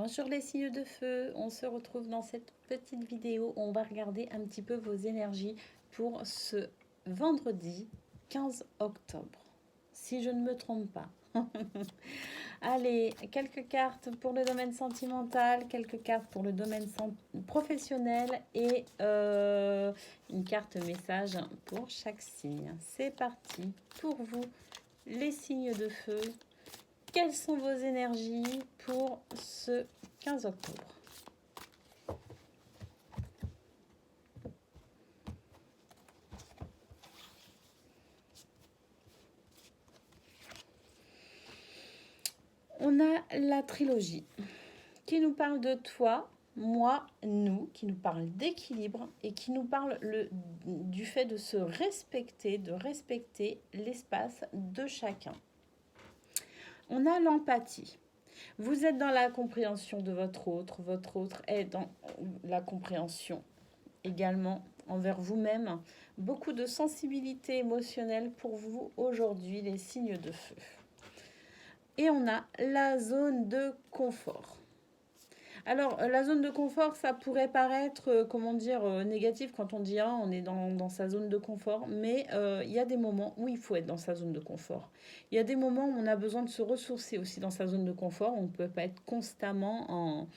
Bonjour les signes de feu, on se retrouve dans cette petite vidéo. On va regarder un petit peu vos énergies pour ce vendredi 15 octobre, si je ne me trompe pas. Allez, quelques cartes pour le domaine sentimental, quelques cartes pour le domaine professionnel et une carte message pour chaque signe. C'est parti pour vous, les signes de feu. Quelles sont vos énergies pour ce 15 octobre? On a la trilogie qui nous parle de toi, moi, nous, qui nous parle d'équilibre et qui nous parle du fait de se respecter, de respecter l'espace de chacun. On a l'empathie. Vous êtes dans la compréhension de votre autre est dans la compréhension également envers vous-même. Beaucoup de sensibilité émotionnelle pour vous aujourd'hui, les signes de feu. Et on a la zone de confort. Alors, la zone de confort, ça pourrait paraître, négatif quand on dit on est dans sa zone de confort, mais il y a des moments où il faut être dans sa zone de confort. Il y a des moments où on a besoin de se ressourcer aussi dans sa zone de confort. On ne peut pas être constamment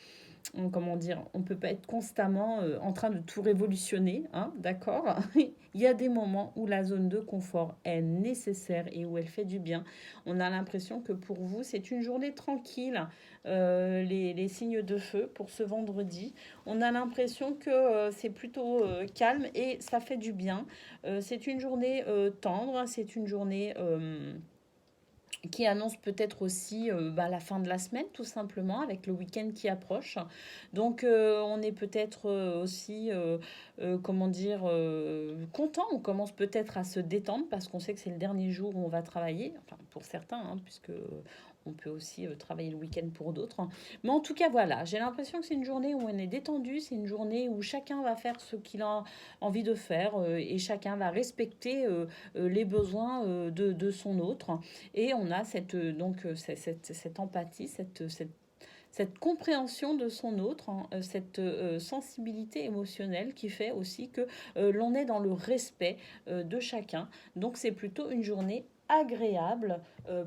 on peut pas être constamment en train de tout révolutionner, hein, d'accord. Il y a des moments où la zone de confort est nécessaire et où elle fait du bien. On a l'impression que pour vous, c'est une journée tranquille, les signes de feu pour ce vendredi. On a l'impression que c'est plutôt calme et ça fait du bien. C'est une journée tendre, c'est une journée qui annonce peut-être aussi la fin de la semaine, tout simplement, avec le week-end qui approche. Donc, on est peut-être aussi, content. On commence peut-être à se détendre parce qu'on sait que c'est le dernier jour où on va travailler. Enfin, pour certains, hein, puisque on peut aussi travailler le week-end pour d'autres. Mais en tout cas, voilà, j'ai l'impression que c'est une journée où on est détendu. C'est une journée où chacun va faire ce qu'il a envie de faire et chacun va respecter les besoins de son autre. Et on a cette empathie, cette compréhension de son autre, hein, cette sensibilité émotionnelle qui fait aussi que l'on est dans le respect de chacun. Donc c'est plutôt une journée agréable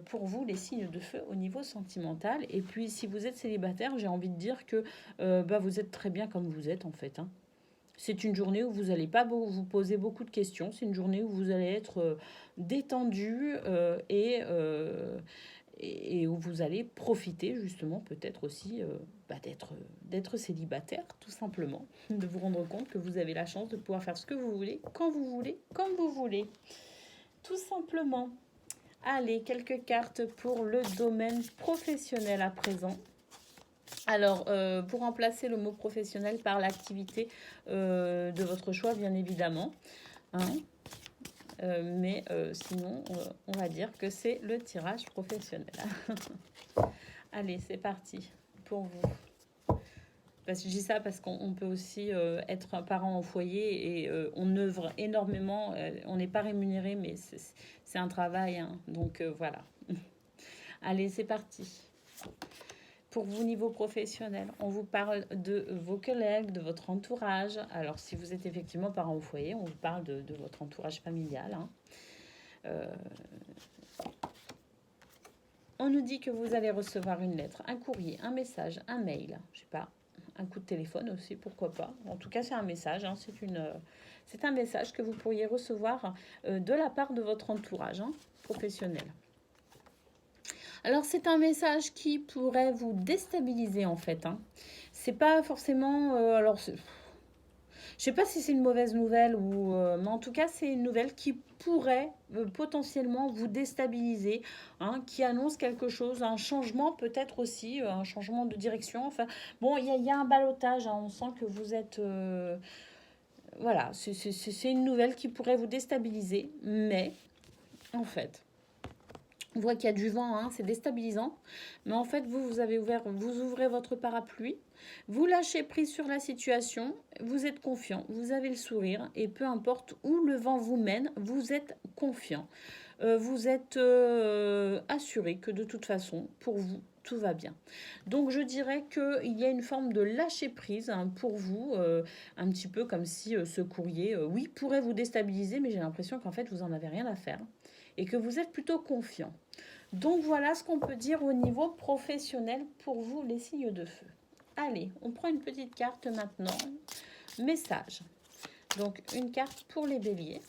pour vous, les signes de feu, au niveau sentimental. Et puis si vous êtes célibataire, j'ai envie de dire que vous êtes très bien comme vous êtes en fait, hein. C'est une journée où vous n'allez pas vous poser beaucoup de questions. C'est une journée où vous allez être détendu et où vous allez profiter justement peut-être aussi d'être célibataire, tout simplement. De vous rendre compte que vous avez la chance de pouvoir faire ce que vous voulez, quand vous voulez, comme vous voulez. Tout simplement. Allez, quelques cartes pour le domaine professionnel à présent. Alors, pour remplacer le mot professionnel par l'activité de votre choix, bien évidemment. Hein. Sinon, on va dire que c'est le tirage professionnel. Allez, c'est parti pour vous. Parce que je dis ça parce qu'on peut aussi être un parent au foyer et on œuvre énormément. On n'est pas rémunéré, mais c'est un travail. Hein. Donc, voilà. Allez, c'est parti. Pour vous, niveau professionnel, on vous parle de vos collègues, de votre entourage. Alors, si vous êtes effectivement parent au foyer, on vous parle de votre entourage familial. Hein. On nous dit que vous allez recevoir une lettre, un courrier, un message, un mail, je sais pas, un coup de téléphone aussi, pourquoi pas. En tout cas, c'est un message, hein, c'est un message que vous pourriez recevoir de la part de votre entourage professionnel. Alors, c'est un message qui pourrait vous déstabiliser, en fait. Hein. C'est pas forcément... je sais pas si c'est une mauvaise nouvelle mais en tout cas, c'est une nouvelle qui pourrait potentiellement vous déstabiliser, hein, qui annonce quelque chose, un changement peut-être aussi, un changement de direction. Enfin, bon, il y a un ballottage, hein, on sent que vous êtes... voilà, c'est une nouvelle qui pourrait vous déstabiliser, mais en fait... On voit qu'il y a du vent, hein, c'est déstabilisant. Mais en fait, vous ouvrez votre parapluie, vous lâchez prise sur la situation, vous êtes confiant, vous avez le sourire et peu importe où le vent vous mène, vous êtes confiant. Vous êtes assuré que de toute façon, pour vous, tout va bien. Donc je dirais qu'il y a une forme de lâcher prise hein, pour vous, un petit peu comme si ce courrier, oui, pourrait vous déstabiliser, mais j'ai l'impression qu'en fait vous en avez rien à faire et que vous êtes plutôt confiant. Donc voilà ce qu'on peut dire au niveau professionnel pour vous les signes de feu. Allez, on prend une petite carte maintenant. Message. Donc une carte pour les béliers.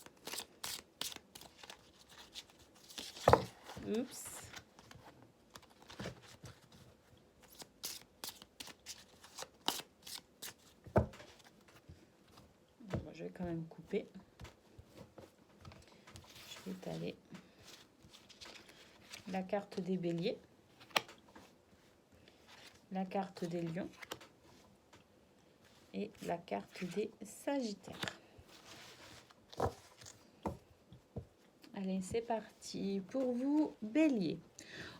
Oups. Bon, je vais quand même couper. Je vais étaler la carte des béliers, la carte des lions et la carte des sagittaires. Allez, c'est parti. Pour vous, bélier.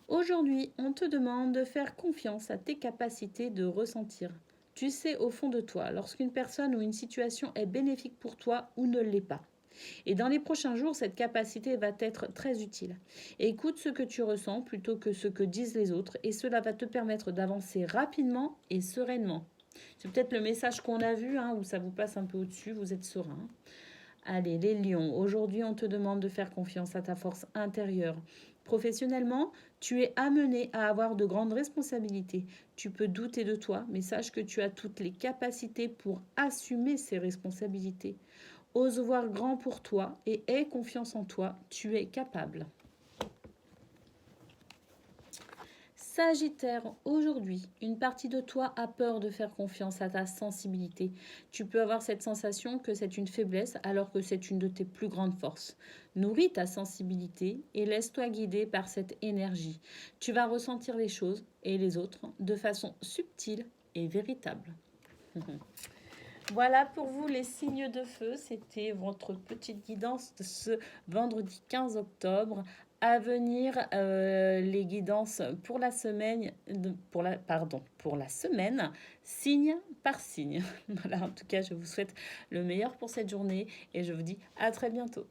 Aujourd'hui, on te demande de faire confiance à tes capacités de ressentir. Tu sais au fond de toi lorsqu'une personne ou une situation est bénéfique pour toi ou ne l'est pas. Et dans les prochains jours, cette capacité va t'être très utile. Écoute ce que tu ressens plutôt que ce que disent les autres et cela va te permettre d'avancer rapidement et sereinement. C'est peut-être le message qu'on a vu, hein, où ça vous passe un peu au-dessus, vous êtes serein. Allez, les lions, aujourd'hui on te demande de faire confiance à ta force intérieure. Professionnellement, tu es amené à avoir de grandes responsabilités. Tu peux douter de toi, mais sache que tu as toutes les capacités pour assumer ces responsabilités. Ose voir grand pour toi et aie confiance en toi, tu es capable. Sagittaire, aujourd'hui, une partie de toi a peur de faire confiance à ta sensibilité. Tu peux avoir cette sensation que c'est une faiblesse alors que c'est une de tes plus grandes forces. Nourris ta sensibilité et laisse-toi guider par cette énergie. Tu vas ressentir les choses et les autres de façon subtile et véritable. Voilà pour vous les signes de feu. C'était votre petite guidance de ce vendredi 15 octobre. À venir, les guidances pour la semaine, pour la semaine, signe par signe. Voilà, en tout cas, je vous souhaite le meilleur pour cette journée et je vous dis à très bientôt.